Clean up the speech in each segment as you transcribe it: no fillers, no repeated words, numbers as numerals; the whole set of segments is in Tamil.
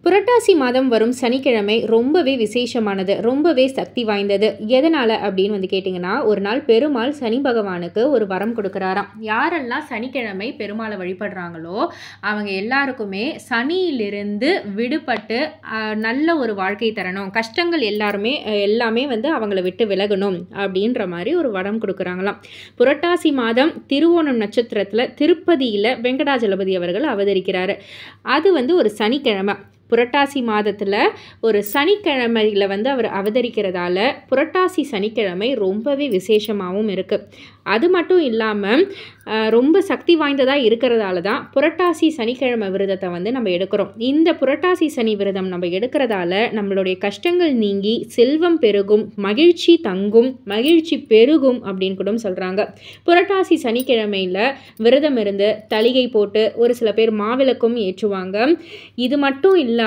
புரட்டாசி மாதம் வரும் சனிக்கிழமை ரொம்பவே விசேஷமானது, ரொம்பவே சக்தி வாய்ந்தது. எதனால் அப்படின்னு கேட்டிங்கன்னா, ஒரு நாள் பெருமாள் சனி பகவானுக்கு ஒரு வரம் கொடுக்குறாராம். யாரெல்லாம் சனிக்கிழமை பெருமாளை வழிபடுறாங்களோ அவங்க எல்லாருக்குமே சனியிலிருந்து விடுபட்டு நல்ல ஒரு வாழ்க்கை தரணும், கஷ்டங்கள் எல்லாமே அவங்கள விட்டு விலகணும் அப்படின்ற மாதிரி ஒரு வரம் கொடுக்குறாங்களாம். புரட்டாசி மாதம் திருவோணம் நட்சத்திரத்தில் திருப்பதியில் வெங்கடாஜலபதி அவர்கள் அவதரிக்கிறாரு. அது ஒரு சனிக்கிழமை. புரட்டாசி மாதத்தில் ஒரு சனிக்கிழமையில் அவர் அவதரிக்கிறதால புரட்டாசி சனிக்கிழமை ரொம்பவே விசேஷமாகவும் இருக்குது. அது மட்டும் இல்லாமல் ரொம்ப சக்தி வாய்ந்ததாக இருக்கிறதால தான் புரட்டாசி சனிக்கிழமை விரதத்தை நம்ம எடுக்கிறோம். இந்த புரட்டாசி சனி விரதம் நம்ம எடுக்கிறதால நம்மளுடைய கஷ்டங்கள் நீங்கி செல்வம் பெருகும், மகிழ்ச்சி தங்கும், மகிழ்ச்சி பெருகும் அப்படின்னு கூட சொல்கிறாங்க. புரட்டாசி சனிக்கிழமையில் விரதம் இருந்து தளிகை போட்டு ஒரு சில பேர் மாவிளக்கும் ஏற்றுவாங்க. இது மட்டும் இல்லாமல்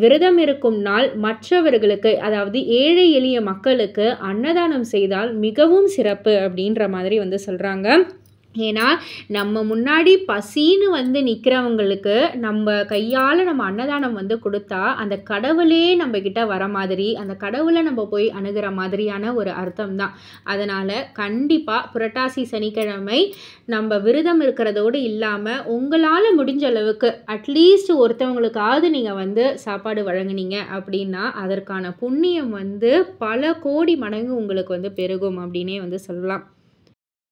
விரதம் இருக்கும் நாள் மற்றவர்களுக்கு, அதாவது ஏழை எளிய மக்களுக்கு அன்னதானம் செய்தால் மிகவும் சிறப்பு அப்படின்ற மாதிரி சொல்கிறாங்க. ஏன்னா நம்ம முன்னாடி பசின்னு நிற்கிறவங்களுக்கு நம்ம கையால் நம்ம அன்னதானம் கொடுத்தா அந்த கடவுளே நம்ம கிட்ட வர மாதிரி, அந்த கடவுளை நம்ம போய் அணுகிற மாதிரியான ஒரு அர்த்தம் தான். அதனால் கண்டிப்பாக புரட்டாசி சனிக்கிழமை நம்ம விரதம் இருக்கிறதோடு இல்லாமல் உங்களால் முடிஞ்ச அளவுக்கு அட்லீஸ்ட் ஒருத்தவங்களுக்காவது நீங்கள் சாப்பாடு வழங்குனீங்க அப்படின்னா அதற்கான புண்ணியம் பல கோடி மடங்கு உங்களுக்கு பெருகும் அப்படின்னே சொல்லலாம்.